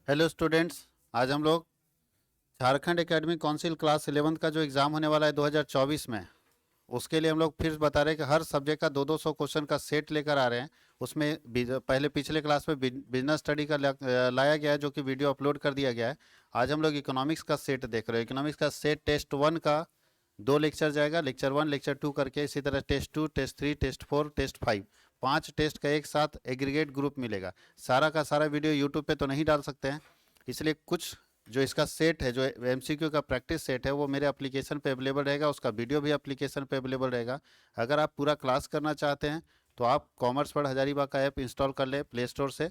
Hello students. आज हम लोग Jharkhand academic council class 11th का जो एग्ज़ाम होने वाला है 2024 में, उसके लिए हम लोग फिर बता रहे हैं कि हर सब्जेक्ट का 200 क्वेश्चन का सेट लेकर आ रहे हैं। उसमें पहले पिछले क्लास में बिजनेस स्टडी का लाया गया है, जो कि वीडियो अपलोड कर दिया गया है। आज हम लोग इकोनॉमिक्स का सेट देख रहे हैं। इकोनॉमिक्स का सेट टेस्ट 1 का 2 लेक्चर जाएगा, लेक्चर 1 लेक्चर 2 करके। इसी तरह test 2 test 3 test 4 test 5, 5 test का एक साथ एग्रीगेट ग्रुप मिलेगा। सारा का सारा वीडियो यूट्यूब पे तो नहीं डाल सकते हैं, इसलिए कुछ जो इसका सेट है, जो एमसीक्यू का प्रैक्टिस सेट है, वो मेरे एप्लीकेशन पे अवेलेबल रहेगा। उसका वीडियो भी एप्लीकेशन पे अवेलेबल रहेगा। अगर आप पूरा क्लास करना चाहते हैं तो आप कॉमर्स वर्ड हजारीबाग का ऐप इंस्टॉल कर लें प्ले स्टोर से,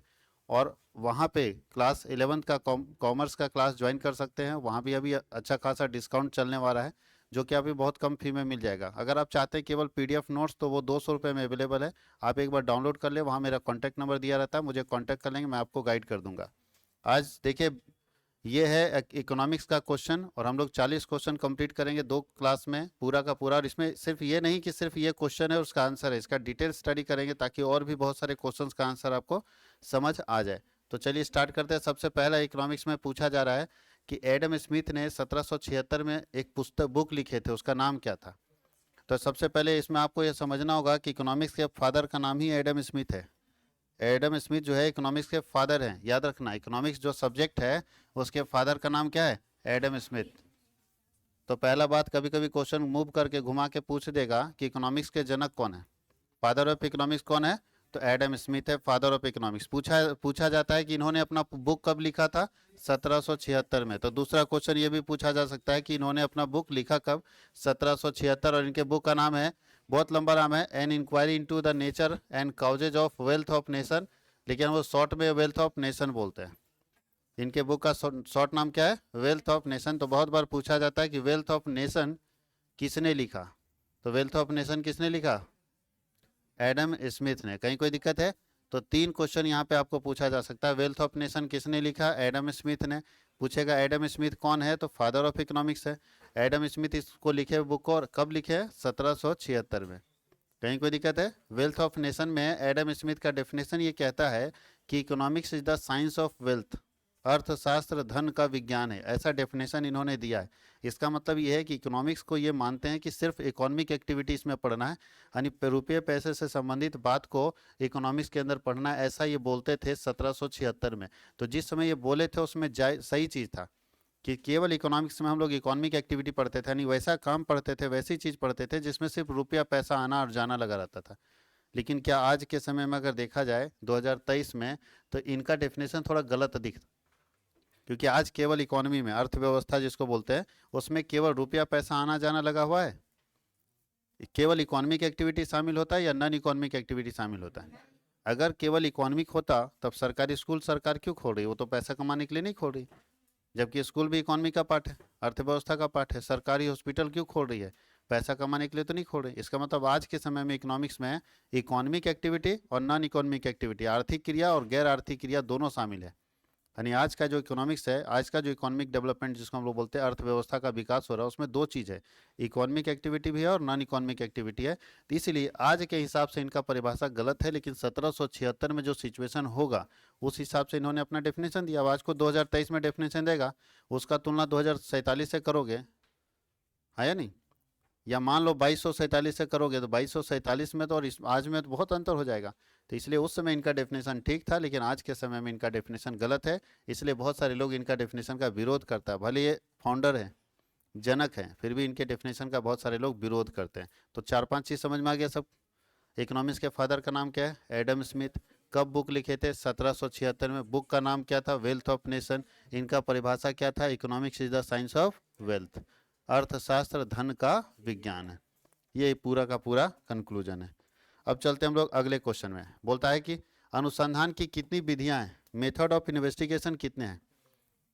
और वहाँ पे क्लास 11th का कॉमर्स का क्लास ज्वाइन कर सकते हैं। वहाँ भी अभी अच्छा खासा डिस्काउंट चलने वाला है, जो कि अभी बहुत कम फी में मिल जाएगा। अगर आप चाहते हैं केवल पीडीएफ नोट्स, तो वो 200 रुपये में अवेलेबल है। आप एक बार डाउनलोड कर ले, वहाँ मेरा कॉन्टैक्ट नंबर दिया रहता है, मुझे कॉन्टैक्ट कर लेंगे, मैं आपको गाइड कर दूंगा। आज देखिए, ये है इकोनॉमिक्स का क्वेश्चन, और हम लोग 40 क्वेश्चन कंप्लीट करेंगे 2 क्लास में, पूरा का पूरा। और इसमें सिर्फ ये नहीं कि सिर्फ ये क्वेश्चन है और उसका आंसर है, इसका डिटेल स्टडी करेंगे ताकि और भी बहुत सारे क्वेश्चंस का आंसर आपको समझ आ जाए। तो चलिए स्टार्ट करते हैं। सबसे पहला इकोनॉमिक्स में पूछा जा रहा है कि एडम स्मिथ ने 1776 में एक बुक लिखे थे, उसका नाम क्या था। तो सबसे पहले इसमें आपको यह समझना होगा कि इकोनॉमिक्स के फादर का नाम ही एडम स्मिथ है। एडम स्मिथ जो है इकोनॉमिक्स के फादर हैं, याद रखना। इकोनॉमिक्स जो सब्जेक्ट है, उसके फादर का नाम क्या है, एडम स्मिथ। तो पहला बात, कभी कभी क्वेश्चन मूव करके घुमा के पूछ देगा कि इकोनॉमिक्स के जनक कौन है, फादर ऑफ इकोनॉमिक्स कौन है, तो एडम स्मिथ है फादर ऑफ इकोनॉमिक्स। पूछा जाता है कि इन्होंने अपना बुक कब लिखा था, 1776 में। तो दूसरा क्वेश्चन ये भी पूछा जा सकता है कि इन्होंने अपना बुक लिखा कब, 1776। और इनके बुक का नाम है, बहुत लंबा नाम है, an inquiry into the nature and causes of wealth of nation, लेकिन वो शॉर्ट में वेल्थ ऑफ नेशन बोलते हैं। इनके बुक का शॉर्ट नाम क्या है, वेल्थ ऑफ नेशन। तो बहुत बार पूछा जाता है कि वेल्थ ऑफ नेशन किसने लिखा, तो वेल्थ ऑफ नेशन किसने लिखा, एडम स्मिथ ने। कहीं कोई दिक्कत है, तो 3 क्वेश्चन यहाँ पे आपको पूछा जा सकता है। वेल्थ ऑफ नेशन किसने लिखा, एडम स्मिथ ने। पूछेगा एडम स्मिथ कौन है, तो फादर ऑफ इकोनॉमिक्स है। एडम स्मिथ इसको लिखे बुक को, और कब लिखे, 1776 में। कहीं कोई दिक्कत है। वेल्थ ऑफ नेशन में एडम स्मिथ का डेफिनेशन ये कहता है कि economics is the science of wealth, अर्थशास्त्र धन का विज्ञान है, ऐसा डेफिनेशन इन्होंने दिया है। इसका मतलब ये है कि इकोनॉमिक्स को ये मानते हैं कि सिर्फ इकोनॉमिक एक्टिविटीज़ में पढ़ना है, यानी रुपये पैसे से संबंधित बात को इकोनॉमिक्स के अंदर पढ़ना है, ऐसा ये बोलते थे 1776 में। तो जिस समय ये बोले थे उसमें सही चीज़ था कि केवल इकोनॉमिक्स में हम लोग इकोनॉमिक एक्टिविटी पढ़ते थे, यानी वैसा काम पढ़ते थे, वैसी चीज़ पढ़ते थे जिसमें सिर्फ रुपया पैसा आना और जाना लगा रहता था। लेकिन क्या आज के समय में अगर देखा जाए 2023 में, तो इनका डेफिनेशन थोड़ा गलत दिख, क्योंकि आज केवल इकोनॉमी में, अर्थव्यवस्था जिसको बोलते हैं, उसमें केवल रुपया पैसा आना जाना लगा हुआ है। केवल इकोनॉमिक एक्टिविटी शामिल होता है या नॉन इकोनॉमिक एक्टिविटी शामिल होता है। अगर केवल इकोनॉमिक होता तब सरकारी स्कूल सरकार क्यों खोल रही है, वो तो पैसा कमाने के लिए नहीं खोल रही। जबकि स्कूल भी इकोनॉमी का पार्ट है, अर्थव्यवस्था का पार्ट है। सरकारी हॉस्पिटल क्यों खोल रही है, पैसा कमाने के लिए तो नहीं खोल रही। इसका मतलब आज के समय में इकोनॉमिक्स में इकोनॉमिक एक्टिविटी और नॉन इकोनॉमिक एक्टिविटी, आर्थिक क्रिया और गैर आर्थिक क्रिया दोनों शामिल है। यानी आज का जो इकोनॉमिक्स है, आज का जो इकोनॉमिक डेवलपमेंट जिसको हम लोग बोलते हैं, अर्थव्यवस्था का विकास हो रहा है, उसमें 2 चीज़ है, इकोनॉमिक एक्टिविटी भी है और नॉन इकोनॉमिक एक्टिविटी है। तो इसीलिए आज के हिसाब से इनका परिभाषा गलत है, लेकिन 1776 में जो सिचुएशन होगा उस हिसाब से इन्होंने अपना डेफिनेशन दिया। अब आज को 2023 में डेफिनेशन देगा, उसका तुलना 2047 से करोगे, है या नहीं, या मान लो 2247 से करोगे, तो 2247 में तो और इस आज में तो बहुत अंतर हो जाएगा। तो इसलिए उस समय इनका डेफिनेशन ठीक था, लेकिन आज के समय में इनका डेफिनेशन गलत है। इसलिए बहुत सारे लोग इनका डेफिनेशन का विरोध करता है। भले ये फाउंडर हैं, जनक हैं, फिर भी इनके डेफिनेशन का बहुत सारे लोग विरोध करते हैं। तो 4-5 चीज़ समझ में आ गया सब। इकोनॉमिक्स के फादर का नाम क्या है, एडम स्मिथ। कब बुक लिखे थे, 1776 में। बुक का नाम क्या था, वेल्थ ऑफ नेशन। इनका परिभाषा क्या था, economics is the science of wealth, अर्थशास्त्र धन का विज्ञान है। ये पूरा का पूरा कंक्लूजन है। अब चलते हम लोग अगले क्वेश्चन में। बोलता है कि अनुसंधान की कितनी विधियां हैं, मेथड ऑफ इन्वेस्टिगेशन कितने हैं।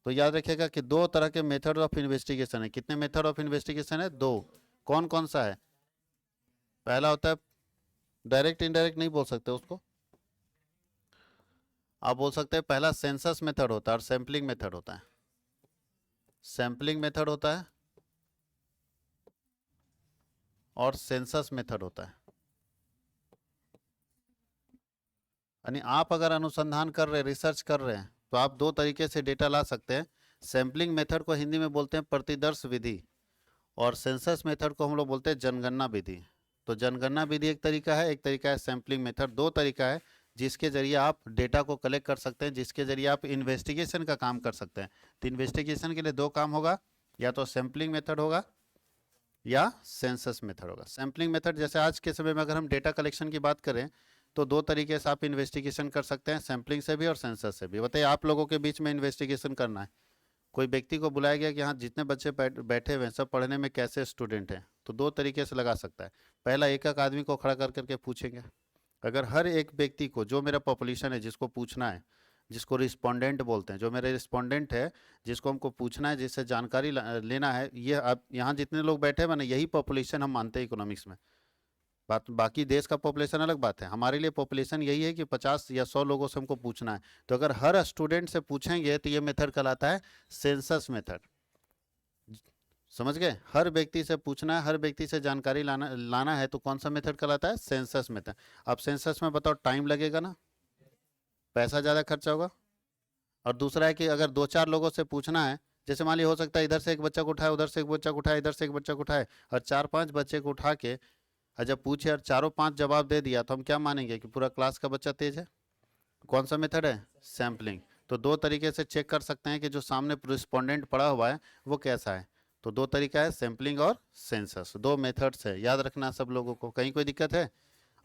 तो याद रखिएगा कि 2 तरह के मेथड ऑफ इन्वेस्टिगेशन है। कितने मेथड ऑफ इन्वेस्टिगेशन है, 2। कौन कौन सा है, पहला होता है डायरेक्ट, इनडायरेक्ट नहीं बोल सकते उसको, आप बोल सकते हैं पहला सेंसस मेथड होता है और सैंपलिंग मेथड होता है। सैंपलिंग मेथड होता है और सेंसस मेथड होता है। यानी आप अगर अनुसंधान कर रहे हैं, रिसर्च कर रहे हैं, तो आप दो तरीके से डेटा ला सकते हैं। सैम्पलिंग मेथड को हिंदी में बोलते हैं प्रतिदर्श विधि, और सेंसस मेथड को हम लोग बोलते हैं जनगणना विधि। तो जनगणना विधि एक तरीका है, एक तरीका है सैम्पलिंग मेथड। दो तरीका है जिसके जरिए आप डेटा को कलेक्ट कर सकते हैं, जिसके जरिए आप इन्वेस्टिगेशन का काम कर सकते हैं। तो इन्वेस्टिगेशन के लिए दो काम होगा, या तो सैम्पलिंग मेथड होगा या सेंसस मेथड होगा। सैम्पलिंग मेथड जैसे आज के समय में अगर हम डेटा कलेक्शन की बात करें तो दो तरीके से आप इन्वेस्टिगेशन कर सकते हैं, सैम्पलिंग से भी और सेंसस से भी। बताइए, आप लोगों के बीच में इन्वेस्टिगेशन करना है, कोई व्यक्ति को बुलाया गया कि हाँ जितने बच्चे बैठे हुए हैं सब पढ़ने में कैसे स्टूडेंट हैं, तो दो तरीके से लगा सकता है। पहला, एक एक आदमी को खड़ा कर करके पूछेंगे। अगर हर एक व्यक्ति को, जो मेरा पॉपुलेशन है जिसको पूछना है, जिसको रिस्पोंडेंट बोलते हैं, जो मेरे रिस्पोंडेंट है जिसको हमको पूछना है, जिससे जानकारी लेना है, ये अब यहाँ जितने लोग बैठे हैं ना, यही पॉपुलेशन हम मानते हैं इकोनॉमिक्स में। बात बाकी देश का पॉपुलेशन अलग बात है, हमारे लिए पॉपुलेशन यही है कि 50 या 100 लोगों से हमको पूछना है। तो अगर हर स्टूडेंट से पूछेंगे तो ये मेथड कहलाता है सेंसस मेथड। समझ गए? हर व्यक्ति से पूछना है, हर व्यक्ति से जानकारी लाना है, तो कौन सा मेथड कहलाता है? Census method. अब सेंसस में बताओ, टाइम लगेगा ना, पैसा ज़्यादा खर्चा होगा, और दूसरा है कि अगर दो चार लोगों से पूछना है, जैसे मान ली हो सकता है इधर से एक बच्चा को उठाए, उधर से एक बच्चा को उठाए, इधर से एक बच्चा को उठाए, और चार पांच बच्चे को उठा के और जब पूछे और चारों पांच जवाब दे दिया, तो हम क्या मानेंगे कि पूरा क्लास का बच्चा तेज है? कौन सा मेथड है? सैम्पलिंग। तो दो तरीके से चेक कर सकते हैं कि जो सामने रिस्पोंडेंट पड़ा हुआ है वो कैसा है। तो दो तरीका है, सैम्पलिंग और सेंसस, दो मेथड्स है, याद रखना सब लोगों को। कहीं कोई दिक्कत है?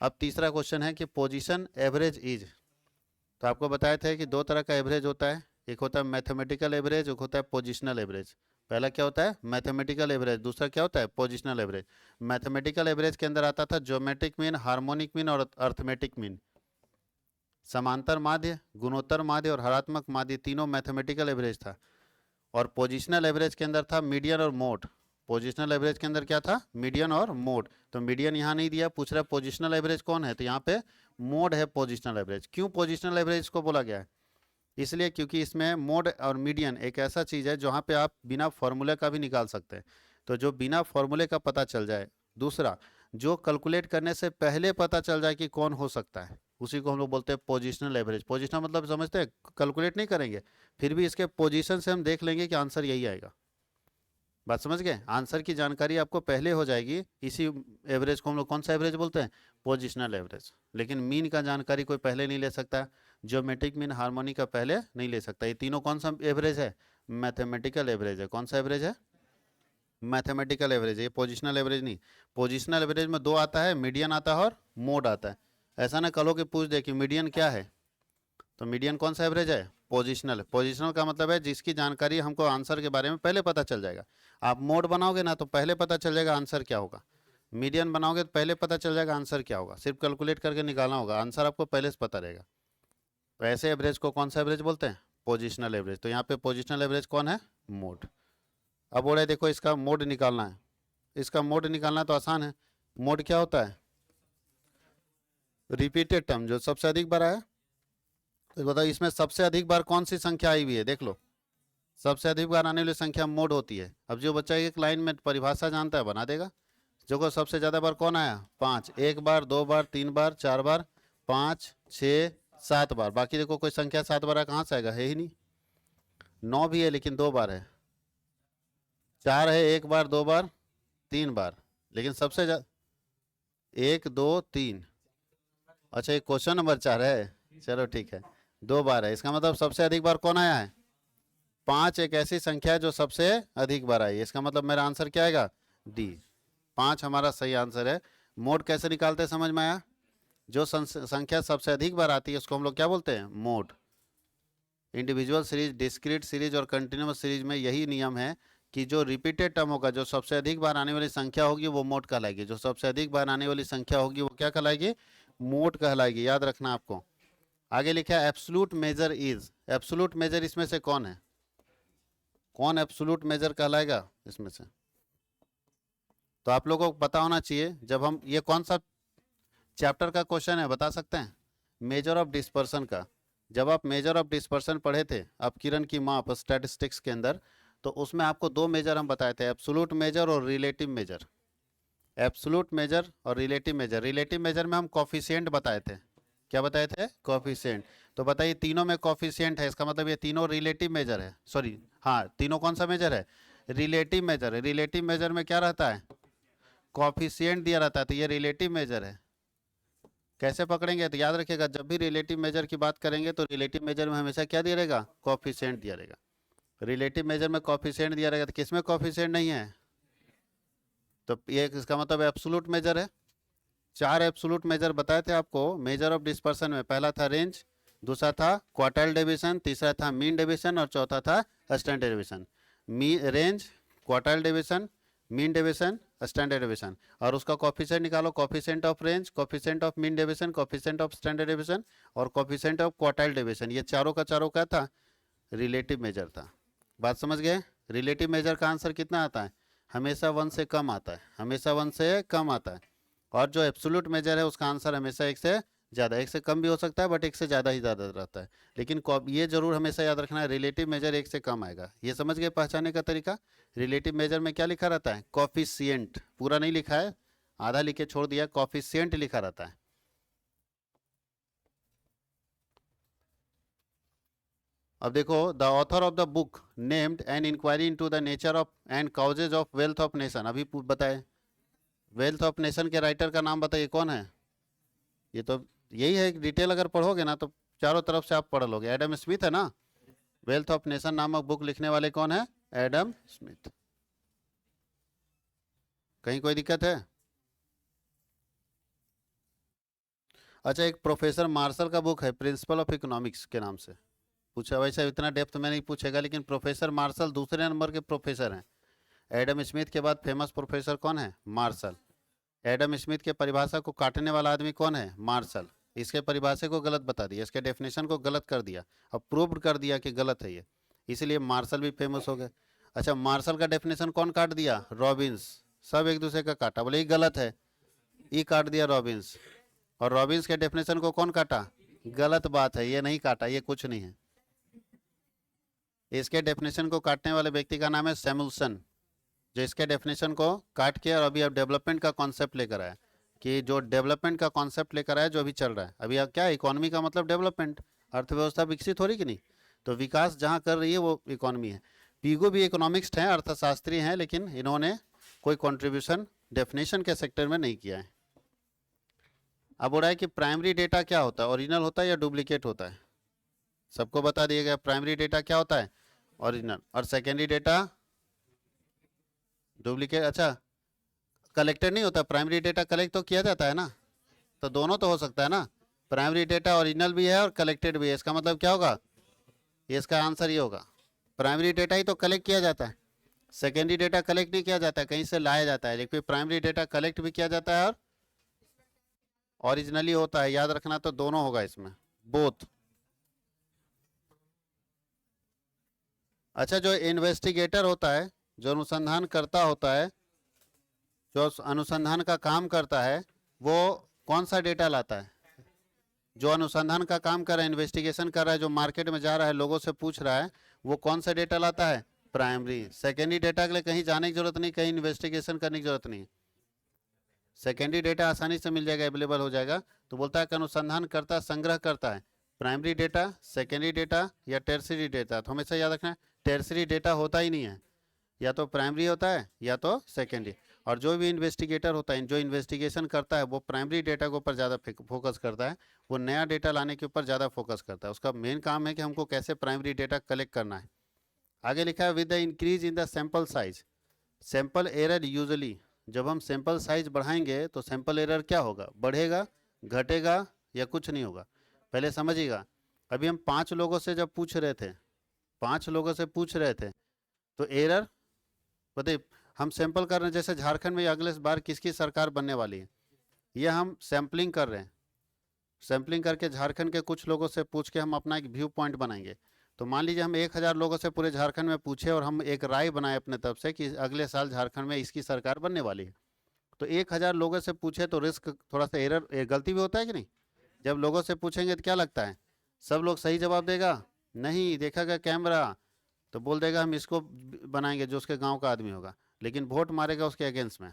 अब तीसरा क्वेश्चन है कि पोजीशन एवरेज इज। तो आपको बताए थे कि दो तरह का एवरेज होता है, एक होता है मैथमेटिकल एवरेज, एक होता है पोजिशनल एवरेज। पहला क्या होता है? Mathematical average. दूसरा क्या होता है? Positional average. मैथमेटिकल एवरेज के अंदर आता था ज्योमेट्रिक मीन, हार्मोनिक मीन और अर्थमेटिक मीन। समांतर माध्य, गुणोत्तर माध्य और हरात्मक माध्य, तीनों मैथमेटिकल एवरेज था। और पोजिशनल एवरेज के अंदर था मीडियन और मोड। पोजिशनल एवरेज के अंदर क्या था? मीडियन और मोड। तो मीडियन यहाँ नहीं दिया, पूछ रहा है पोजिशनल एवरेज कौन है, तो यहाँ पे मोड है पोजिशनल एवरेज। क्यों पोजिशनल एवरेज को बोला गया है? इसलिए क्योंकि इसमें मोड और मीडियन एक ऐसा चीज़ है जहाँ पे आप बिना फॉर्मूले का भी निकाल सकते हैं। तो जो बिना फॉर्मूले का पता चल जाए, दूसरा जो कैलकुलेट करने से पहले पता चल जाए कि कौन हो सकता है, उसी को हम लोग बोलते हैं पोजिशनल एवरेज। पोजिशनल मतलब समझते हैं, कैलकुलेट नहीं करेंगे, फिर भी इसके पोजीशन से हम देख लेंगे कि आंसर यही आएगा। बात समझ गए? आंसर की जानकारी आपको पहले हो जाएगी, इसी एवरेज को हम लोग कौन सा एवरेज बोलते हैं? Positional average. लेकिन मीन का जानकारी कोई पहले नहीं ले सकता, ज्योमेट्रिक मीन, हार्मोनिक का पहले नहीं ले सकता। ये तीनों कौन सा एवरेज है? मैथमेटिकल एवरेज है। कौन सा एवरेज है? मैथमेटिकल एवरेज है, ये पोजिशनल एवरेज नहीं। पोजिशनल एवरेज में दो आता है, मीडियन आता है और मोड आता है। ऐसा ना कलो कि पूछ दे कि मीडियन क्या है, तो मीडियन कौन सा एवरेज है? पोजिशनल। पोजिशनल का मतलब है जिसकी जानकारी हमको आंसर के बारे में पहले पता चल जाएगा। आप मोड बनाओगे ना तो पहले पता चल जाएगा आंसर क्या होगा, मीडियन बनाओगे तो पहले पता चल जाएगा आंसर क्या होगा, सिर्फ कैलकुलेट करके निकालना होगा, आंसर आपको पहले से पता रहेगा। तो ऐसे एवरेज को कौन सा एवरेज बोलते हैं? Positional average. तो यहाँ पे पोजिशनल एवरेज कौन है? मोड। अब बोल रहे देखो इसका मोड निकालना है, इसका मोड निकालना तो आसान है। मोड क्या होता है? रिपीटेड टर्म, जो सबसे अधिक बार आया। तो बताओ इसमें सबसे अधिक बार कौन सी संख्या आई हुई है, देख लो। सबसे अधिक बार आने वाली संख्या मोड होती है। अब जो बच्चा एक लाइन में परिभाषा जानता है बना देगा। जो को सबसे ज़्यादा बार कौन आया? 5। एक बार, दो बार, तीन बार, चार बार, 5, 6, 7 बार। बाकी देखो कोई संख्या 7 बार कहाँ से आएगा? है ही नहीं। 9 भी है लेकिन 2 बार है। 4 है, एक बार, दो बार, 3 बार, लेकिन सबसे ज़्यादा 1, 2, 3। अच्छा ये क्वेश्चन नंबर 4 है, चलो ठीक है। 2 बार है, इसका मतलब सबसे अधिक बार कौन आया है? 5 एक ऐसी संख्या है जो सबसे अधिक बार आई है। इसका मतलब मेरा आंसर क्या आएगा? डी। 5 हमारा सही आंसर है। मोड कैसे निकालते हैं समझ में आया? जो संख्या सबसे अधिक बार आती है उसको हम लोग क्या बोलते हैं? Mode. Individual series, discrete series और कंटिन्यूअस सीरीज में यही नियम है कि जो रिपीटेड टर्म होगा, जो सबसे अधिक बार आने वाली संख्या होगी वो मोड कहलाएगी, जो सबसे अधिक बार आने वाली संख्या होगी वो क्या कहलाएगी? मोड कहलाएगी। याद रखना आपको। आगे लिखा है absolute major is. Absolute major इसमें से कौन है? कौन एब्सोल्यूट मेजर कहलाएगा इसमें से? तो आप लोगों को पता होना चाहिए। जब हम, ये कौन सा चैप्टर का क्वेश्चन है बता सकते हैं? मेजर ऑफ डिस्पर्सन का। जब आप मेजर ऑफ डिस्पर्सन पढ़े थे अपकिरण की माप स्टैटिस्टिक्स के अंदर, तो उसमें आपको दो मेजर हम बताए थे, एब्सोल्यूट मेजर और रिलेटिव मेजर। एब्सोल्यूट मेजर और रिलेटिव मेजर। रिलेटिव मेजर में हम कॉफिशिएंट बताए थे, क्या बताए थे? कोफिशिएंट। तो बताइए तीनों में कोफिशिएंट है, इसका मतलब ये तीनों रिलेटिव मेजर है, सॉरी हाँ तीनों कौन सा मेजर है? रिलेटिव मेजर है। रिलेटिव मेजर में क्या रहता है? कोफिशिएंट दिया रहता है, तो ये रिलेटिव मेजर है। कैसे पकड़ेंगे? तो याद रखिएगा, जब भी रिलेटिव मेजर की बात करेंगे तो रिलेटिव मेजर में हमेशा क्या दिया रहेगा? कोफिशिएंट दिया रहेगा। रिलेटिव मेजर में कोफिशिएंट दिया रहेगा, तो किसमें कोफिशिएंट नहीं है? तो ये इसका मतलब एब्सोल्यूट मेजर है। चार एब्सोल्यूट मेजर बताए थे आपको मेजर ऑफ डिस्पर्सन में। पहला था रेंज, दूसरा था क्वार्टाइल डेविएशन, तीसरा था मीन डेविएशन और चौथा था standard deviation. Range, quartile deviation, mean deviation, standard deviation, और उसका कोफिशिएंट निकालो। Coefficient of range, coefficient of mean deviation, coefficient of standard deviation और कोफिशिएंट ऑफ क्वार्टाइल डेविएशन। ये चारों का चारों क्या था? रिलेटिव मेजर था। बात समझ गए? रिलेटिव मेजर का आंसर कितना आता है? हमेशा 1 से कम आता है, हमेशा 1 से कम आता है। और जो एब्सोल्यूट मेजर है उसका आंसर हमेशा 1 से ज़्यादा, 1 से कम भी हो सकता है बट 1 से ज़्यादा ही ज़्यादा रहता है। लेकिन ये जरूर हमेशा याद रखना है, रिलेटिव मेजर 1 से कम आएगा। ये समझ गए पहचाने का तरीका? रिलेटिव मेजर में क्या लिखा रहता है? कोफिशिएंट। पूरा नहीं लिखा है, आधा लिख के छोड़ दिया, कोफिशिएंट लिखा रहता है। अब देखो, the author of the book named an inquiry into the nature of and causes of wealth of nation. अभी बताए, वेल्थ ऑफ नेशन के राइटर का नाम बताइए कौन है? ये तो यही है, डिटेल अगर पढ़ोगे ना तो चारों तरफ से आप पढ़ लोगे। एडम स्मिथ है ना। वेल्थ ऑफ नेशन नामक बुक लिखने वाले कौन है? Adam Smith. कहीं कोई दिक्कत है? अच्छा, एक प्रोफेसर मार्शल का बुक है प्रिंसिपल ऑफ इकोनॉमिक्स के नाम से। पूछा वैसे इतना डेप्थ में नहीं पूछेगा, लेकिन प्रोफेसर मार्शल दूसरे नंबर के प्रोफेसर हैं। एडम स्मिथ के बाद फेमस प्रोफेसर कौन है? मार्शल। एडम स्मिथ के परिभाषा को काटने वाला आदमी कौन है? मार्शल। इसके परिभाषा को गलत बता दिया, इसके डेफिनेशन को गलत कर दिया, अब प्रूव कर दिया कि गलत है ये, इसलिए मार्शल भी फेमस हो गए। अच्छा, मार्शल का डेफिनेशन कौन काट दिया? रॉबिन्स। सब एक दूसरे का काटा, बोले ये गलत है, ई काट दिया रॉबिन्स। और रॉबिन्स के डेफिनेशन को कौन काटा? गलत बात है, ये नहीं काटा, ये कुछ नहीं है। इसके डेफिनेशन को काटने वाले व्यक्ति का नाम है सैमुअल्सन, जो इसके डेफिनेशन को काट के और अभी अब डेवलपमेंट का कॉन्सेप्ट लेकर आया, कि जो डेवलपमेंट का कॉन्सेप्ट लेकर आया जो अभी चल रहा है। अभी अब क्या, इकोनॉमी का मतलब डेवलपमेंट, अर्थव्यवस्था विकसित हो रही कि नहीं, तो विकास जहाँ कर रही है वो इकोनॉमी है। पीगो भी इकोनॉमिक्स हैं, अर्थशास्त्री हैं, लेकिन इन्होंने कोई कॉन्ट्रीब्यूशन डेफिनेशन के सेक्टर में नहीं किया है। अब हो रहा है कि प्राइमरी डेटा क्या होता है? ओरिजिनल होता है या डुप्लीकेट होता है? सबको बता दिया गया, प्राइमरी डेटा क्या होता है? ओरिजिनल। और सेकेंडरी डेटा डुप्लीकेट। अच्छा, कलेक्टेड नहीं होता? प्राइमरी डेटा कलेक्ट तो किया जाता है ना, तो दोनों तो हो सकता है ना, प्राइमरी डेटा ओरिजिनल भी है और कलेक्टेड भी है। इसका मतलब क्या होगा? इसका आंसर ये होगा, प्राइमरी डेटा ही तो कलेक्ट किया जाता है, सेकेंडरी डेटा कलेक्ट नहीं किया जाता है, कहीं से लाया जाता है। लेकिन प्राइमरी डेटा कलेक्ट भी किया जाता है और ओरिजिनली होता है, याद रखना। तो दोनों होगा इसमें, बोथ। अच्छा, जो इन्वेस्टिगेटर होता है, जो अनुसंधान करता होता है, जो अनुसंधान का काम करता है, वो कौन सा डेटा लाता है? जो अनुसंधान का काम कर रहा है, इन्वेस्टिगेशन कर रहा है, जो मार्केट में जा रहा है, लोगों से पूछ रहा है, वो कौन सा डेटा लाता है? प्राइमरी। सेकेंडरी डेटा के लिए कहीं जाने की जरूरत नहीं, कहीं इन्वेस्टिगेशन करने की जरूरत नहीं। सेकेंडरी डेटा आसानी से मिल जाएगा, अवेलेबल हो जाएगा। तो बोलता है कि अनुसंधान करता, संग्रह करता है प्राइमरी डेटा, सेकेंडरी डेटा या टेरसरी डेटा। तो हमेशा याद रखना है, टेरसरी डेटा होता ही नहीं है, या तो प्राइमरी होता है या तो सेकेंडरी। और जो भी इन्वेस्टिगेटर होता है, जो इन्वेस्टिगेशन करता है, वो प्राइमरी डेटा के ऊपर ज़्यादा फोकस करता है, वो नया डेटा लाने के ऊपर ज़्यादा फोकस करता है। उसका मेन काम है कि हमको कैसे प्राइमरी डेटा कलेक्ट करना है। आगे लिखा है, with the increase in the sample size sample error usually. जब हम सैंपल साइज बढ़ाएंगे तो सैंपल एरर क्या होगा? बढ़ेगा, घटेगा या कुछ नहीं होगा? पहले समझिएगा, अभी हम 5 लोगों से जब पूछ रहे थे, 5 लोगों से पूछ रहे थे, तो एरर बताइए, हम सैंपल कर रहे हैं, जैसे झारखंड में अगले बार किसकी सरकार बनने वाली है, ये हम सैंपलिंग कर रहे हैं। सैंपलिंग करके झारखंड के कुछ लोगों से पूछ के हम अपना एक व्यू पॉइंट बनाएंगे। तो मान लीजिए हम 1000 लोगों से पूरे झारखंड में पूछे और हम एक राय बनाए अपने तरफ से कि अगले साल झारखंड में इसकी सरकार बनने वाली है। तो 1000 लोगों से पूछे तो रिस्क थोड़ा सा, एरर गलती भी होता है कि नहीं? जब लोगों से पूछेंगे तो क्या लगता है, सब लोग सही जवाब देगा? नहीं, देखा गया कैमरा तो बोल देगा हम इसको बनाएंगे, जो उसके गांव का आदमी होगा, लेकिन वोट मारेगा उसके अगेंस्ट में।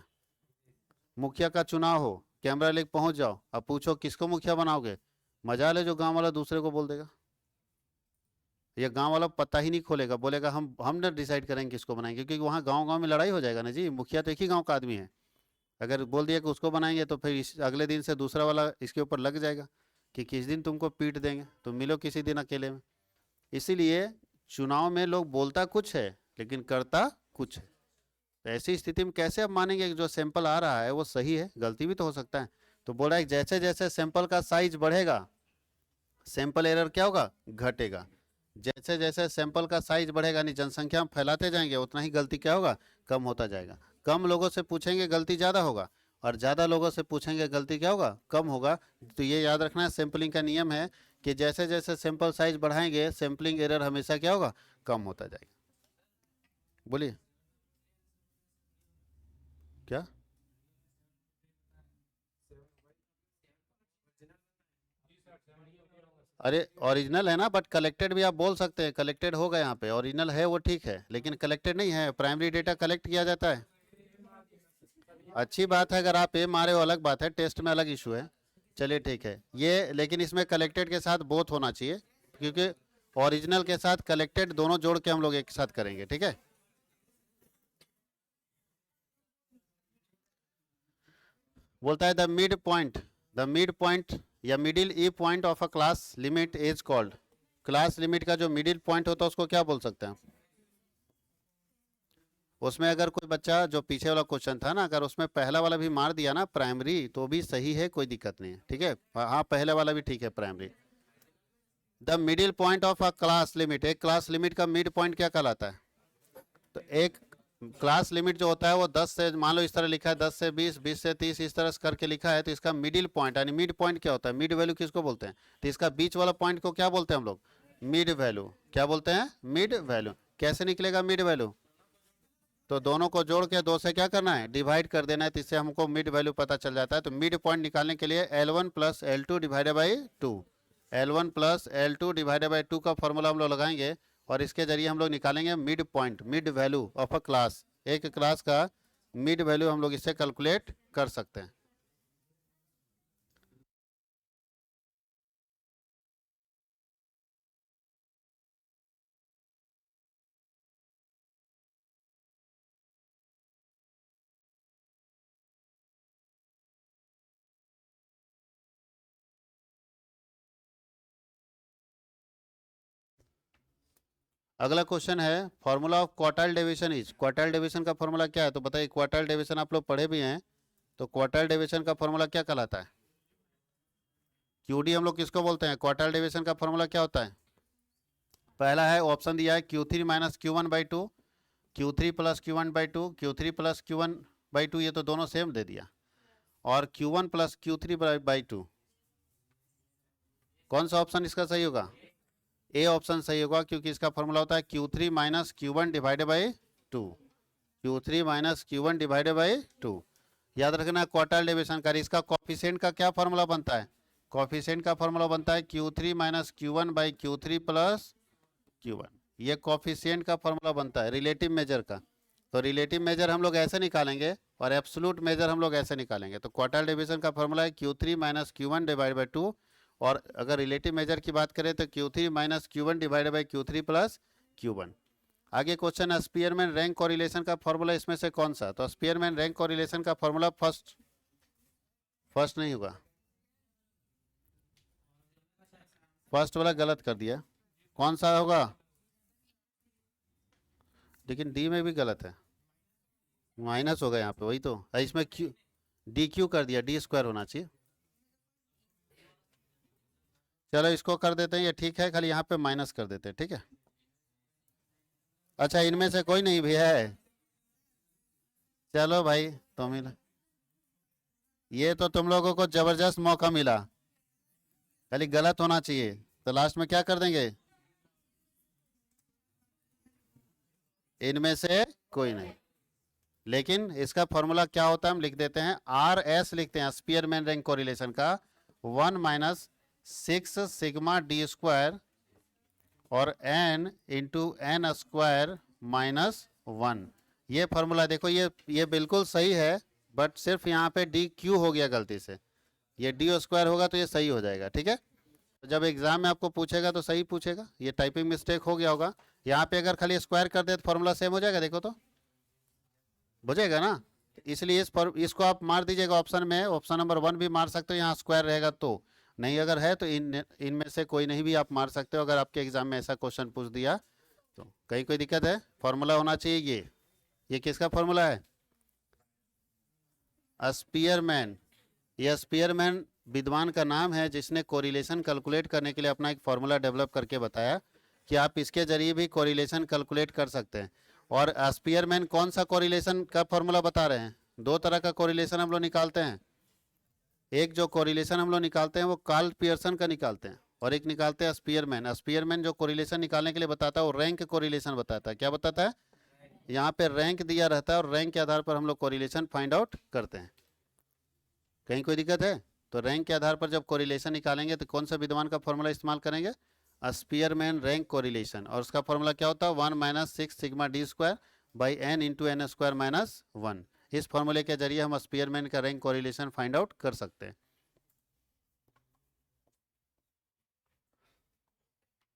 मुखिया का चुनाव हो, कैमरा लेके पहुंच जाओ, अब पूछो किसको मुखिया बनाओगे, मजाल है जो गांव वाला दूसरे को बोल देगा, या गांव वाला पता ही नहीं खोलेगा, बोलेगा हम ना डिसाइड करेंगे किसको बनाएंगे, क्योंकि वहाँ गांव गांव में लड़ाई हो जाएगा ना जी, मुखिया तो एक ही गांव का आदमी है। अगर बोल दिया कि उसको बनाएंगे तो फिर अगले दिन से दूसरा वाला इसके ऊपर लग जाएगा कि किस दिन तुमको पीट देंगे, तुम मिलो किसी दिन अकेले में। इसीलिए चुनाव में लोग बोलता कुछ है लेकिन करता कुछ है। तो ऐसी स्थिति में कैसे आप मानेंगे कि जो सैंपल आ रहा है वो सही है, गलती भी तो हो सकता है। तो बोल रहा है जैसे जैसे सैंपल का साइज बढ़ेगा सैंपल एरर क्या होगा, घटेगा। जैसे जैसे सैंपल का साइज बढ़ेगा यानी जनसंख्या हम फैलाते जाएंगे उतना ही गलती क्या होगा, कम होता जाएगा। कम लोगों से पूछेंगे गलती ज़्यादा होगा, और ज़्यादा लोगों से पूछेंगे गलती क्या होगा, कम होगा। तो ये याद रखना है, सैंपलिंग का नियम है कि जैसे जैसे सैंपल साइज बढ़ाएंगे सैंपलिंग एरर हमेशा क्या होगा, कम होता जाएगा। बोलिए क्या। अरे ओरिजिनल है ना, बट कलेक्टेड भी आप बोल सकते हैं, कलेक्टेड होगा यहाँ पे, ओरिजिनल है वो ठीक है, लेकिन कलेक्टेड नहीं है। प्राइमरी डेटा कलेक्ट किया जाता है। अच्छी बात है, अगर आप ए मारे हो अलग बात है, टेस्ट में अलग इशू है। चलिए ठीक है ये, लेकिन इसमें कलेक्टेड के साथ बोथ होना चाहिए, क्योंकि ओरिजिनल के साथ कलेक्टेड दोनों जोड़ के हम लोग एक साथ करेंगे, ठीक है। बोलता है द मिड पॉइंट या middle E point of a class limit is called. Class limit का जो मिडिल पॉइंट होता है उसको क्या बोल सकते हैं। उसमें अगर कोई बच्चा, जो पीछे वाला क्वेश्चन था ना, अगर उसमें पहला वाला भी मार दिया ना प्राइमरी तो भी सही है, कोई दिक्कत नहीं है, ठीक है। हाँ पहले वाला भी ठीक है primary. The middle point of a class limit, एक क्लास लिमिट का मिड पॉइंट क्या कहलाता है। तो एक क्लास लिमिट जो होता है वो 10 से, मान लो इस तरह लिखा है 10 से 20, 20 से 30, इस तरह से करके लिखा है, तो इसका मिडिल पॉइंट यानी मिड पॉइंट क्या होता है, मिड वैल्यू किसको बोलते हैं, तो इसका बीच वाला पॉइंट को क्या बोलते हैं हम लोग, मिड वैल्यू। क्या बोलते हैं, मिड वैल्यू। कैसे निकलेगा मिड वैल्यू, तो दोनों को जोड़ के दो से क्या करना है, डिवाइड कर देना है, तो इससे हमको मिड वैल्यू पता चल जाता है। तो मिड पॉइंट निकालने के लिए L1 plus L2 divided by 2, L1 plus L2 divided by 2 का फॉर्मूला हम लोग लगाएंगे, और इसके जरिए हम लोग निकालेंगे mid point, mid value of a class. एक क्लास का मिड वैल्यू हम लोग इससे कैलकुलेट कर सकते हैं। अगला क्वेश्चन है, formula of quartile division is. Quartile division का फॉर्मूला क्या है, तो बताइए। क्वार्टाइल डिवीजन आप लोग पढ़े भी हैं, तो क्वार्टाइल डिवीजन का फॉर्मूला क्या कहलाता है। क्यूडी हम लोग किसको बोलते हैं, क्वार्टाइल डिवीजन का फॉर्मूला क्या होता है। पहला है, ऑप्शन दिया है Q3 minus Q1 by 2, Q3 plus Q1 by 2, Q3 plus Q1 by 2, ये तो दोनों सेम दे दिया, और Q1 प्लस Q3 बाई 2। कौन सा ऑप्शन इसका सही होगा, ए ऑप्शन सही होगा, क्योंकि इसका फॉर्मूला होता है Q3 minus Q1 divided by 2, Q3 minus Q1 divided by 2। याद रखना क्वार्टाइल डिवीजन का, इसका कॉफिशिएंट का क्या फॉर्मूला बनता है, कॉफिशिएंट का फॉर्मूला बनता है Q3 minus Q1 by Q3 plus Q1। ये कॉफिशिएंट का फॉर्मूला बनता है रिलेटिव मेजर का। तो रिलेटिव मेजर हम लोग ऐसे निकालेंगे और एब्सोल्यूट मेजर हम लोग ऐसे निकालेंगे। तो क्वार्टाइल डिवीजन का फॉर्मूला है Q3 minus Q1 divide by 2, और अगर रिलेटिव मेजर की बात करें तो Q3 minus Q1 divide by Q3 plus Q1। आगे क्वेश्चन है, स्पीयरमैन रैंक कोरिलेशन का फॉर्मूला इसमें से कौन सा। तो स्पीयरमैन रैंक कोरिलेशन का फॉर्मूला फर्स्ट नहीं होगा, फर्स्ट वाला गलत कर दिया, कौन सा होगा, लेकिन डी में भी गलत है, माइनस होगा यहाँ पे, वही तो इसमें क्यू, डी क्यू कर दिया, डी स्क्वायर होना चाहिए। चलो इसको कर देते हैं, ये ठीक है, खाली यहाँ पे माइनस कर देते हैं, ठीक है। अच्छा इनमें से कोई नहीं भी है, चलो भाई तुम ही, ये तो तुम लोगों को जबरदस्त मौका मिला, खाली गलत होना चाहिए, तो लास्ट में क्या कर देंगे, इनमें से कोई नहीं। लेकिन इसका फॉर्मूला क्या होता है हम लिख देते हैं, आर एस लिखते हैं स्पीयरमैन रैंक कोरिलेशन का, 1 माइनस 6 सिग्मा डी स्क्वायर और n into N square minus 1। ये फॉर्मूला देखो, ये बिल्कुल सही है, बट सिर्फ यहाँ पे डी क्यू हो गया गलती से, ये डी स्क्वायर होगा तो ये सही हो जाएगा, ठीक है। तो जब एग्जाम में आपको पूछेगा तो सही पूछेगा, ये टाइपिंग मिस्टेक हो गया होगा। यहाँ पे अगर खाली स्क्वायर कर दे तो फॉर्मूला सेम हो जाएगा, देखो तो बुझेगा ना। इसलिए इसको आप मार दीजिएगा ऑप्शन में, ऑप्शन नंबर 1 भी मार सकते हो, यहाँ स्क्वायर रहेगा तो। नहीं अगर है तो इनमें से कोई नहीं भी आप मार सकते हो, अगर आपके एग्जाम में ऐसा क्वेश्चन पूछ दिया तो। कहीं कोई दिक्कत है? फॉर्मूला होना चाहिए ये किसका फॉर्मूला है? स्पीयरमैन। ये स्पीयरमैन विद्वान का नाम है जिसने कोरिलेशन कैलकुलेट करने के लिए अपना एक फॉर्मूला डेवलप करके बताया कि आप इसके जरिए भी कोरिलेशन कैलकुलेट कर सकते हैं। और स्पीयरमैन कौन सा कोरिलेशन का फॉर्मूला बता रहे हैं? दो तरह का कोरिलेशन हम लोग निकालते हैं। एक जो कोरिलेशन हम लोग निकालते हैं वो कार्ल पियर्सन का निकालते हैं, और एक निकालते हैं स्पीयरमैन। स्पीयरमैन जो कोरिलेशन निकालने के लिए बताता है वो रैंक कोरिलेशन बताता है। क्या बताता है? यहाँ पे रैंक दिया रहता है और रैंक के आधार पर हम लोग कोरिलेशन फाइंड आउट करते हैं। कहीं कोई दिक्कत है? तो रैंक के आधार पर जब कोरिलेशन निकालेंगे तो कौन सा विद्वान का फॉर्मूला इस्तेमाल करेंगे? Spearman rank correlation. और उसका फॉर्मूला क्या होता है? 1 - 6 sigma D square by N into N square minus 1। इस फॉर्मूले के जरिए हम स्पीयरमैन का रैंक कोरिलेशन फाइंड आउट कर सकते हैं।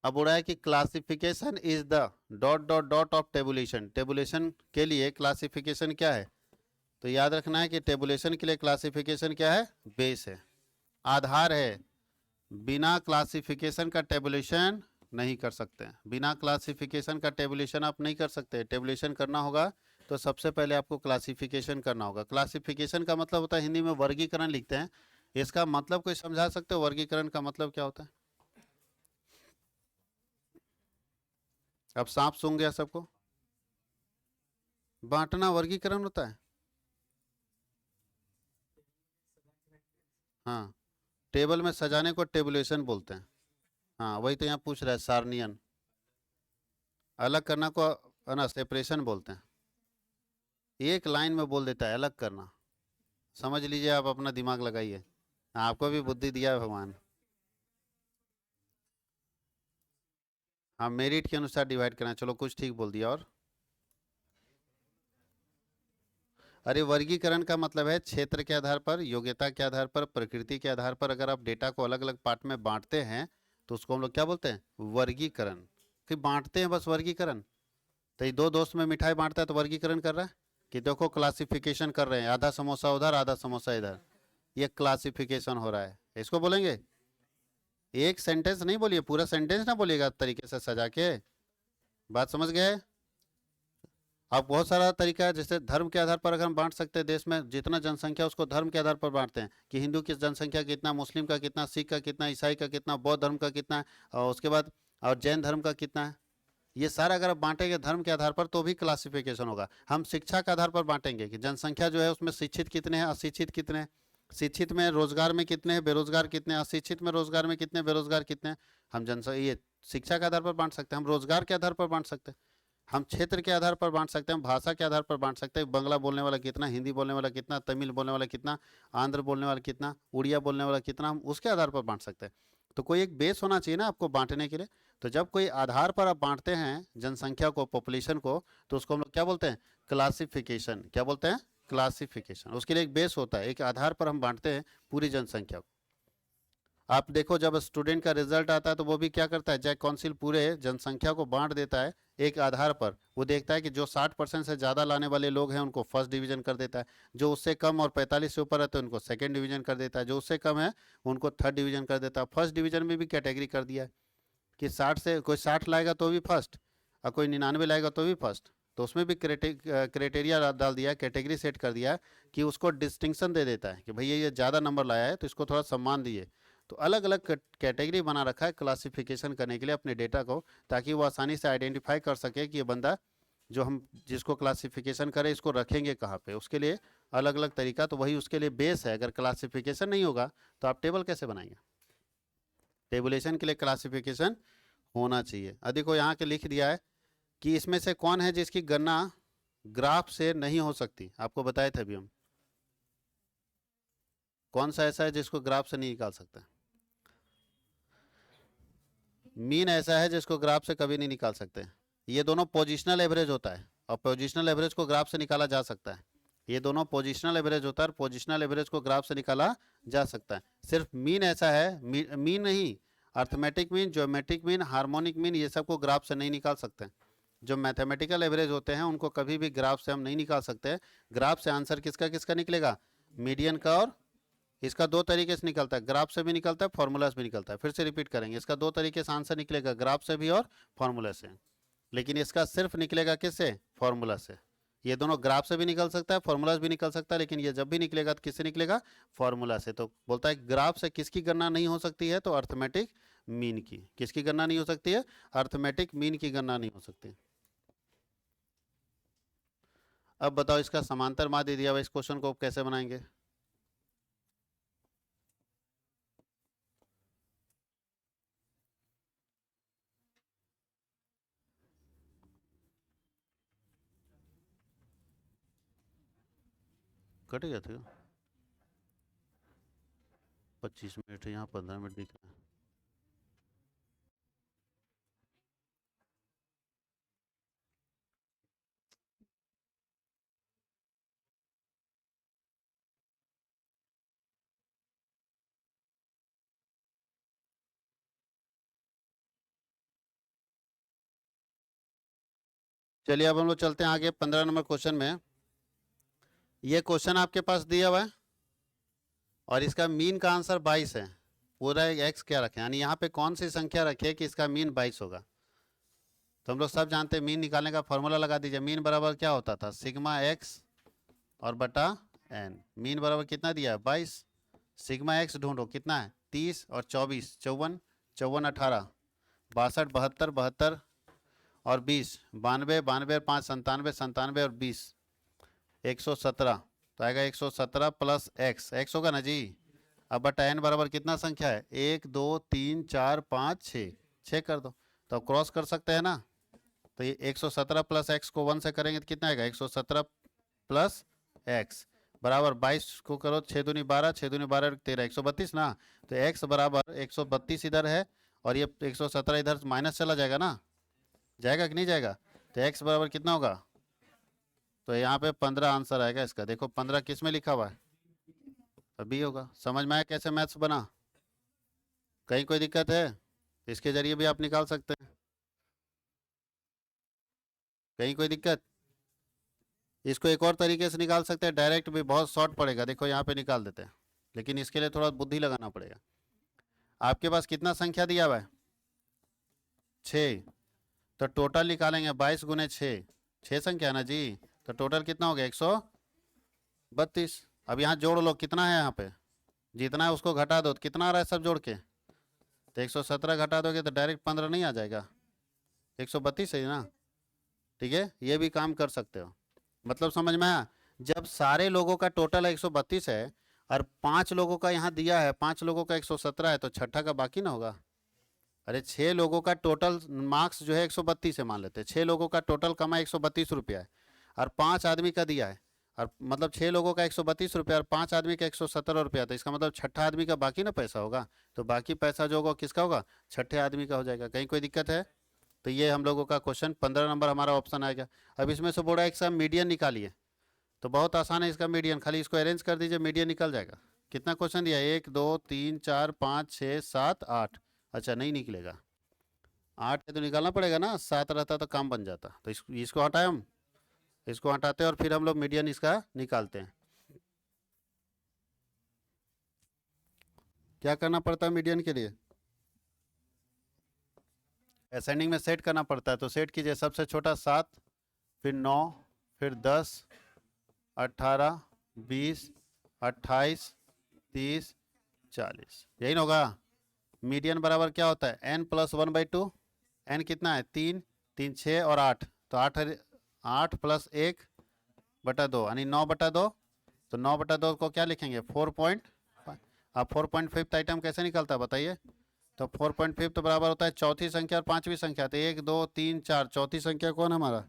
अब हो रहा है कि classification is the dot dot dot of tabulation. Tabulation के लिए क्लासिफिकेशन क्या है? तो याद रखना है कि टेबुलेशन के लिए क्लासिफिकेशन क्या है? बेस है, आधार है। बिना क्लासिफिकेशन का टेबुलेशन नहीं कर सकते हैं। बिना क्लासिफिकेशन का टेबुलेशन आप नहीं कर सकते। टेबुलेशन करना होगा तो सबसे पहले आपको क्लासिफिकेशन करना होगा। क्लासिफिकेशन का मतलब होता है, हिंदी में वर्गीकरण लिखते हैं। इसका मतलब कोई समझा सकते हो? वर्गीकरण का मतलब क्या होता है? अब सांप सूंघ गया सबको, बांटना वर्गीकरण होता है। हाँ, टेबल में सजाने को टेबुलेशन बोलते हैं। हाँ वही तो यहाँ पूछ रहा है, सारनियन। अलग करना को ना सेपरेशन बोलते हैं। एक लाइन में बोल देता है अलग करना। समझ लीजिए, आप अपना दिमाग लगाइए, आपको भी बुद्धि दिया है भगवान। हाँ, मेरिट के अनुसार डिवाइड करना, चलो कुछ ठीक बोल दिया। और अरे वर्गीकरण का मतलब है क्षेत्र के आधार पर, योग्यता के आधार पर, प्रकृति के आधार पर अगर आप डेटा को अलग अलग पार्ट में बांटते हैं तो उसको हम लोग क्या बोलते हैं? वर्गीकरण। कि बांटते हैं बस वर्गीकरण। तो ये दो दोस्त में मिठाई बांटता है तो वर्गीकरण कर रहा है कि देखो क्लासिफिकेशन कर रहे हैं, आधा समोसा उधर आधा समोसा इधर, ये क्लासिफिकेशन हो रहा है, इसको बोलेंगे। एक सेंटेंस नहीं बोलिए, पूरा सेंटेंस ना बोलिएगा तरीके से सजा के। बात समझ गए? अब बहुत सारा तरीका है, जैसे धर्म के आधार पर अगर हम बांट सकते हैं, देश में जितना जनसंख्या उसको धर्म के आधार पर बांटते हैं कि हिंदू की जनसंख्या कितना, मुस्लिम का कितना, सिख का कितना, ईसाई का कितना, बौद्ध धर्म का कितना है, और उसके बाद और जैन धर्म का कितना है। ये सारा अगर आप बांटेंगे धर्म के आधार पर तो भी क्लासिफिकेशन होगा। हम शिक्षा के आधार पर बांटेंगे कि जनसंख्या जो है उसमें शिक्षित कितने हैं, अशिक्षित कितने हैं, शिक्षित में रोजगार में कितने हैं, बेरोजगार कितने हैं, अशिक्षित में रोजगार में कितने, बेरोजगार कितने हैं। हम जनसंख्या ये शिक्षा के आधार पर बांट सकते हैं, हम रोजगार के आधार पर बांट सकते हैं, हम क्षेत्र के आधार पर बांट सकते हैं, भाषा के आधार पर बांट सकते हैं। बंगला बोलने वाला कितना, हिंदी बोलने वाला कितना, तमिल बोलने वाला कितना, आंध्र बोलने वाला कितना, उड़िया बोलने वाला कितना, हम उसके आधार पर बांट सकते हैं। तो कोई एक बेस होना चाहिए ना आपको बांटने के लिए। तो जब कोई आधार पर आप बांटते हैं जनसंख्या को, पॉपुलेशन को, तो उसको हम लोग क्या बोलते हैं? क्लासिफिकेशन। क्या बोलते हैं? क्लासिफिकेशन। उसके लिए एक बेस होता है, एक आधार पर हम बांटते हैं पूरी जनसंख्या को। आप देखो जब स्टूडेंट का रिजल्ट आता है तो वो भी क्या करता है, जैक काउंसिल पूरे जनसंख्या को बांट देता है एक आधार पर। वो देखता है कि जो 60% से ज़्यादा लाने वाले लोग हैं उनको फर्स्ट डिवीजन कर देता है, जो उससे कम और 45 से ऊपर है तो उनको सेकंड डिवीजन कर देता है, जो उससे कम है उनको थर्ड डिवीजन कर देता है। फर्स्ट डिवीजन में भी कैटेगरी कर दिया है कि 60 से कोई 60 लाएगा तो भी फर्स्ट, और कोई 99 लाएगा तो भी फर्स्ट। तो उसमें भी क्राइटेरिया डाल दिया है, कैटेगरी सेट कर दिया है कि उसको डिस्टिंक्शन दे देता है कि भैया ये ज़्यादा नंबर लाया है तो इसको थोड़ा सम्मान दिए। तो अलग अलग कैटेगरी बना रखा है क्लासिफिकेशन करने के लिए अपने डेटा को, ताकि वो आसानी से आइडेंटिफाई कर सके कि ये बंदा जो हम जिसको क्लासिफिकेशन करें इसको रखेंगे कहाँ पे। उसके लिए अलग अलग तरीका, तो वही उसके लिए बेस है। अगर क्लासिफिकेशन नहीं होगा तो आप टेबल कैसे बनाएंगे? टेबुलेशन के लिए क्लासिफिकेशन होना चाहिए। देखो यहाँ के लिख दिया है कि इसमें से कौन है जिसकी गणना ग्राफ से नहीं हो सकती। आपको बताए थे अभी हम, कौन सा ऐसा है जिसको ग्राफ से नहीं निकाल सकता? मीन ऐसा है जिसको ग्राफ से कभी नहीं निकाल सकते। ये दोनों पोजिशनल एवरेज होता है, और पोजिशनल एवरेज को ग्राफ से निकाला जा सकता है। ये दोनों पोजिशनल एवरेज होता है और पोजिशनल एवरेज को ग्राफ से निकाला जा सकता है। सिर्फ मीन ऐसा है, मीन नहीं, arithmetic mean, geometric mean, harmonic mean, ये सबको ग्राफ से नहीं निकाल सकते। जो मैथमेटिकल एवरेज होते हैं उनको कभी भी ग्राफ से हम नहीं निकाल सकते। ग्राफ से आंसर किसका किसका निकलेगा, मीडियन का, और इसका दो तरीके से निकलता है, ग्राफ से भी निकलता है, फॉर्मूला से भी निकलता है। फिर से रिपीट करेंगे, इसका दो तरीके से आंसर निकलेगा, ग्राफ से भी और फॉर्मूला से। लेकिन इसका सिर्फ निकलेगा किससे, फॉर्मूला से। ये दोनों ग्राफ से भी निकल सकता है, फॉर्मूला से भी निकल सकता है, लेकिन ये जब भी निकलेगा तो किससे निकलेगा, फॉर्मूला से। तो बोलता है ग्राफ से किसकी गणना नहीं हो सकती है, तो अर्थमेटिक मीन की। किसकी गणना नहीं हो सकती है, अर्थमेटिक मीन की गणना नहीं हो सकती। अब बताओ इसका समांतर माध्य दिया हुआ इस क्वेश्चन को कैसे बनाएंगे। कट गया था 25 मिनट, यहाँ 15 मिनट दिख रहा है। चलिए अब हम लोग चलते हैं आगे 15 नंबर क्वेश्चन में। ये क्वेश्चन आपके पास दिया हुआ है और इसका मीन का आंसर 22 है। पूरा एक्स क्या रखें, यानी यहाँ पे कौन सी संख्या रखे कि इसका मीन 22 होगा। तो हम लोग सब जानते हैं मीन निकालने का फॉर्मूला लगा दीजिए। मीन बराबर क्या होता था, सिग्मा एक्स और बटा एन। मीन बराबर कितना दिया है, 22। सिग्मा एक्स ढूंढो कितना है, 30 और 24, 54, 54 18, 62 72, 72 और 20, 92, 92 और 5 97, 97 और 20, 117। तो आएगा 117 प्लस एक्स, एक्स होगा ना जी। अब बटा एन बराबर कितना संख्या है, 1 2 3 4 5 6, 6 कर दो। तो अब क्रॉस कर सकते हैं ना। तो ये 117 प्लस एक्स को 1 से करेंगे तो कितना आएगा, 117 प्लस एक्स बराबर 22 को करो, 6 दूनी 12, 6 दूनी 12 13, 132 ना। तो एक्स बराबर 132 इधर है और ये 117 इधर माइनस चला जाएगा ना, जाएगा कि नहीं जाएगा। तो एक्स बराबर कितना होगा, तो यहाँ पे 15 आंसर आएगा इसका। देखो 15 किस में लिखा हुआ है, अभी होगा। समझ में आया कैसे मैथ्स बना, कहीं कोई दिक्कत है, इसके जरिए भी आप निकाल सकते हैं, कहीं कोई दिक्कत। इसको एक और तरीके से निकाल सकते हैं, डायरेक्ट भी बहुत शॉर्ट पड़ेगा। देखो यहाँ पे निकाल देते हैं, लेकिन इसके लिए थोड़ा बुद्धि लगाना पड़ेगा। आपके पास कितना संख्या दिया हुआ है, 6। तो टोटल निकालेंगे 22 गुने 6, 6 संख्या ना जी। तो टोटल कितना हो गया, 132। अब यहाँ जोड़ लो कितना है, यहाँ पे जितना है उसको घटा दो, तो कितना आ रहा है सब जोड़ के। तो 117 घटा दोगे तो डायरेक्ट 15 नहीं आ जाएगा, 132 है ना। ठीक है, ये भी काम कर सकते हो। मतलब समझ में आया, जब सारे लोगों का टोटल 132 है और 5 लोगों का यहाँ दिया है, 5 लोगों का 117 है, तो छठा का बाकी ना होगा। अरे 6 लोगों का टोटल मार्क्स जो है 132 है, मान लेते हैं 6 लोगों का टोटल कमा 132 रुपया है और 5 आदमी का दिया है, और मतलब 6 लोगों का 132 रुपया और 5 आदमी का 117 रुपया। तो इसका मतलब छठा आदमी का बाकी ना पैसा होगा, तो बाकी पैसा जो होगा किसका होगा, छठे आदमी का हो जाएगा। कहीं कोई दिक्कत है। तो ये हम लोगों का क्वेश्चन 15 नंबर हमारा ऑप्शन आएगा। अब इसमें से बोला एक सब मीडियन निकालिए, तो बहुत आसान है इसका मीडियन, खाली इसको अरेंज कर दीजिए, मीडियन निकल जाएगा। कितना क्वेश्चन दिया है, 1 2 3 4 5 6 7 8, अच्छा नहीं निकलेगा, 8 है तो निकालना पड़ेगा ना, 7 रहता तो काम बन जाता। तो इसको हटाए हम, इसको हटाते हैं और फिर हम लोग मीडियन इसका निकालते हैं। क्या करना पड़ता है मीडियन के लिए, असेंडिंग में सेट करना पड़ता है। तो सेट कीजिए, सबसे छोटा 7, फिर 9, फिर 10, 18, 20, 28, 30, 40, यही ना होगा। मीडियन बराबर क्या होता है, n प्लस 1/2। n कितना है, 3, 3 6 और 8, तो 8 प्लस 1 बटा 2 यानी 9/2। तो 9/2 को क्या लिखेंगे, 4.5। अब 4.5 आइटम कैसे निकलता है बताइए। तो 4.5 तो बराबर होता है चौथी संख्या और पांचवी संख्या। तो 1 2 3 4, चौथी संख्या कौन है हमारा,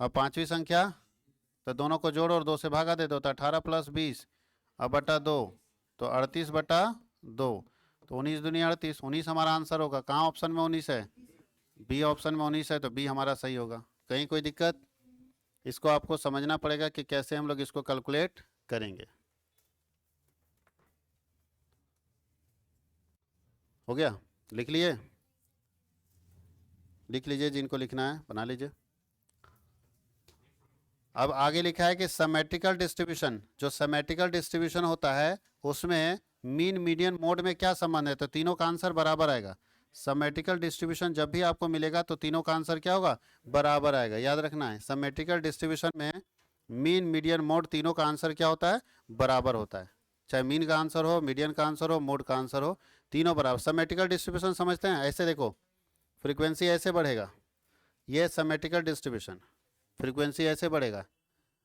और पांचवी संख्या, तो दोनों को जोड़ो और 2 से भागा दे दो, तो 18 प्लस 20 अब बटा 2, तो 38/2। तो 19 दूनी 38, 19 हमारा आंसर होगा। कहाँ ऑप्शन में 19 है, बी ऑप्शन में 19 है, तो बी हमारा सही होगा। कहीं कोई दिक्कत। इसको आपको समझना पड़ेगा कि कैसे हम लोग इसको कैलकुलेट करेंगे। हो गया। लिख लिए? लिख लीजिए, जिनको लिखना है बना लीजिए। अब आगे लिखा है कि सिमेट्रिकल डिस्ट्रीब्यूशन, जो सिमेट्रिकल डिस्ट्रीब्यूशन होता है उसमें मीन मीडियन मोड में क्या संबंध है? तो तीनों का आंसर बराबर आएगा। सिमेट्रिकल डिस्ट्रीब्यूशन जब भी आपको मिलेगा तो तीनों का आंसर क्या होगा? बराबर आएगा। याद रखना है, सिमेट्रिकल डिस्ट्रीब्यूशन में मीन मीडियन मोड तीनों का आंसर क्या होता है? बराबर होता है। चाहे मीन का आंसर हो, मीडियन का आंसर हो, मोड का आंसर हो, तीनों बराबर। सिमेट्रिकल डिस्ट्रीब्यूशन समझते हैं? ऐसे देखो, फ्रीक्वेंसी ऐसे बढ़ेगा, ये सिमेट्रिकल डिस्ट्रीब्यूशन, फ्रीक्वेंसी ऐसे बढ़ेगा।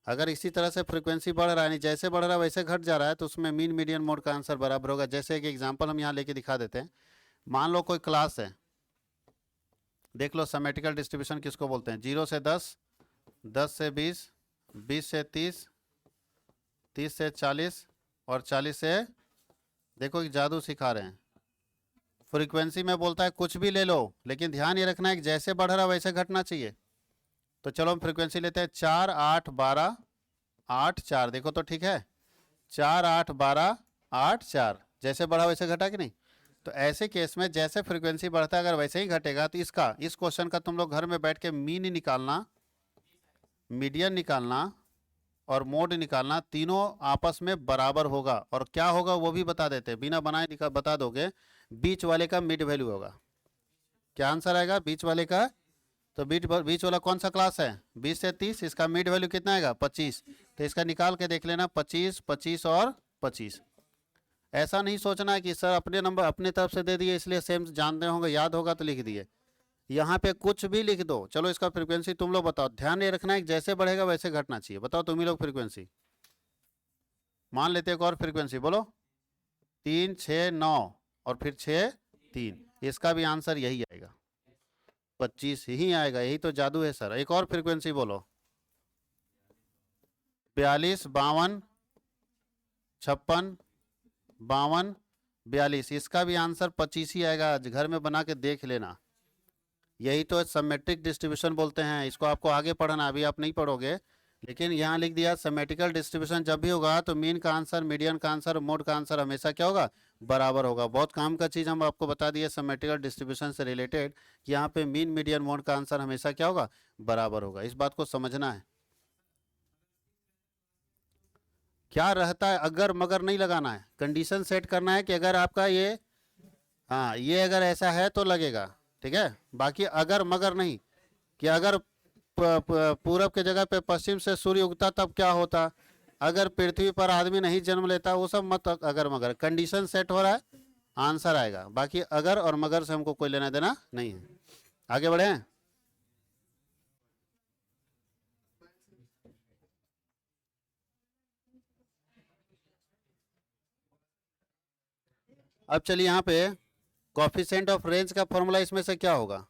अगर इसी तरह से फ्रीक्वेंसी बढ़ रहा है, नहीं जैसे बढ़ रहा है वैसे घट जा रहा है, तो उसमें मीन मीडियन मोड का आंसर बराबर होगा। जैसे एक एग्जांपल हम यहाँ लेके दिखा देते हैं। मान लो कोई क्लास है, देख लो सिमेट्रिकल डिस्ट्रीब्यूशन किसको बोलते हैं? 0 से 10, 10 से 20, 20 से 30, 30 से 40 और 40 से, देखो एक जादू सिखा रहे हैं। फ्रीक्वेंसी में बोलता है कुछ भी ले लो, लेकिन ध्यान ये रखना है कि जैसे बढ़ रहा है वैसे घटना चाहिए। तो चलो हम फ्रीक्वेंसी लेते हैं 4, 8, 12, 8, 4। देखो तो ठीक है, 4, 8, 12, 8, 4, जैसे बढ़ा वैसे घटा कि नहीं? तो ऐसे केस में जैसे फ्रीक्वेंसी बढ़ता है अगर वैसे ही घटेगा, तो इसका, इस क्वेश्चन का तुम लोग घर में बैठ के मीन निकालना, मीडियन निकालना और मोड निकालना, तीनों आपस में बराबर होगा। और क्या होगा वो भी बता देते हैं, बिना बनाए बता दोगे। बीच वाले का मिड वैल्यू होगा। क्या आंसर आएगा बीच वाले का? तो बीच वाला कौन सा क्लास है? 20 से 30, इसका मिड वैल्यू कितना आएगा? 25। तो इसका निकाल के देख लेना, 25, 25 और 25। ऐसा नहीं सोचना है कि सर अपने नंबर अपने तरफ से दे दिए इसलिए सेम जानते होंगे, याद होगा तो लिख दिए। यहाँ पे कुछ भी लिख दो। चलो इसका फ्रीक्वेंसी तुम लोग बताओ। ध्यान ये रखना है कि जैसे बढ़ेगा वैसे घटना चाहिए। बताओ तुम ही लोग फ्रीक्वेंसी मान लेते एक और फ्रीक्वेंसी, बोलो 3, 6, 9 और फिर 6, 3। इसका भी आंसर यही आएगा, 25 ही आएगा। यही तो जादू है सर। एक और फ्रीक्वेंसी बोलो, 42, 52, 56, 52, 42। इसका भी आंसर 25 ही आएगा। घर में बना के देख लेना। यही तो सिमेट्रिक डिस्ट्रीब्यूशन बोलते हैं। इसको आपको आगे पढ़ना, अभी आप नहीं पढ़ोगे, लेकिन यहाँ लिख दिया सिमेट्रिकल डिस्ट्रीब्यूशन जब भी होगा तो मीन का आंसर, मीडियन का आंसर, मोड का आंसर हमेशा क्या होगा? बराबर होगा। बहुत काम का चीज़ हम आपको बता दिए सिमेट्रिकल डिस्ट्रीब्यूशन से रिलेटेड कि यहाँ पे मीन, मीडियन, मोड का आंसर हमेशा क्या होगा? बराबर होगा। इस बात को समझना है। क्या रहता है, अगर मगर नहीं लगाना है, कंडीशन सेट करना है कि अगर आपका ये, हाँ ये अगर ऐसा है तो लगेगा, ठीक है। बाकी अगर मगर नहीं, कि अगर पूरब के जगह पे पश्चिम से सूर्य उगता तब क्या होता, अगर पृथ्वी पर आदमी नहीं जन्म लेता, वो सब मत अगर मगर। कंडीशन सेट हो रहा है, आंसर आएगा। बाकी अगर और मगर से हमको कोई लेना देना नहीं है। आगे बढ़े। अब चलिए यहाँ पे कोफिशिएंट ऑफ रेंज का फॉर्मूला इसमें से क्या होगा?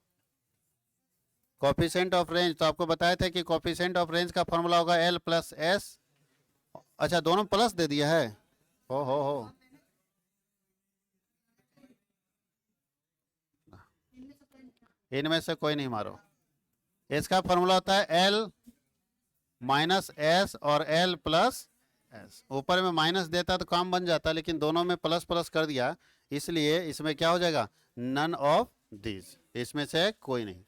कोफिशिएंट ऑफ रेंज तो आपको बताया था कि कोफिशिएंट ऑफ रेंज का फॉर्मूला होगा L प्लस S। अच्छा दोनों प्लस दे दिया है, हो। इनमें से कोई नहीं मारो। इसका फॉर्मूला होता है L माइनस S और L प्लस S। ऊपर में माइनस देता तो काम बन जाता, लेकिन दोनों में प्लस प्लस कर दिया, इसलिए इसमें क्या हो जाएगा? नन ऑफ दिस, इसमें से कोई नहीं।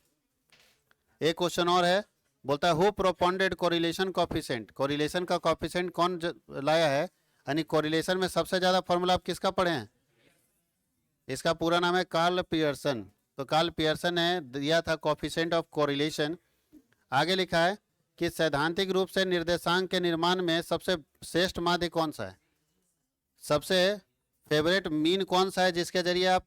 एक क्वेश्चन और है, बोलता है हु प्रोपोंडेड कोरिलेशन कोफिशिएंट। कोरिलेशन का कोफिशिएंट कौन लाया है? यानी कोरिलेशन में सबसे ज्यादा फॉर्मूला आप किसका पढ़े हैं? इसका पूरा नाम है कार्ल पियर्सन। तो कार्ल पियर्सन ने दिया था कोफिशिएंट ऑफ कोरिलेशन। आगे लिखा है कि सैद्धांतिक रूप से निर्देशांक के निर्माण में सबसे श्रेष्ठ माध्य कौन सा है? सबसे फेवरेट मीन कौन सा है जिसके जरिए आप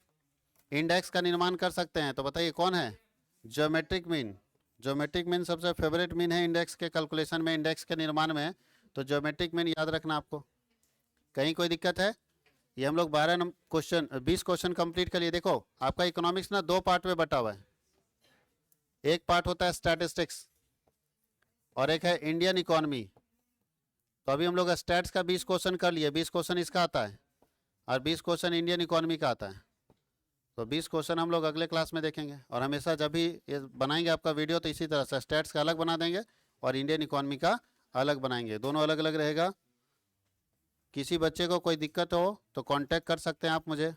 इंडेक्स का निर्माण कर सकते हैं? तो बताइए कौन है? Geometric mean. ज्योमेट्रिक मीन सबसे फेवरेट मीन है इंडेक्स के कैलकुलेशन में, इंडेक्स के निर्माण में। तो ज्योमेट्रिक मीन याद रखना आपको। कहीं कोई दिक्कत है? ये हम लोग 12 नंबर क्वेश्चन, 20 क्वेश्चन कंप्लीट कर लिए। देखो आपका इकोनॉमिक्स ना 2 पार्ट में बटा हुआ है। एक पार्ट होता है स्टैटिस्टिक्स और एक है इंडियन इकोनॉमी। तो अभी हम लोग स्टैट्स का 20 क्वेश्चन कर लिए, 20 क्वेश्चन इसका आता है और 20 क्वेश्चन इंडियन इकोनॉमी का आता है। तो 20 क्वेश्चन हम लोग अगले क्लास में देखेंगे। और हमेशा जब भी ये बनाएंगे आपका वीडियो तो इसी तरह से स्टैट्स का अलग बना देंगे और इंडियन इकोनॉमी का अलग बनाएंगे, दोनों अलग अलग रहेगा। किसी बच्चे को कोई दिक्कत हो तो कांटेक्ट कर सकते हैं आप मुझे।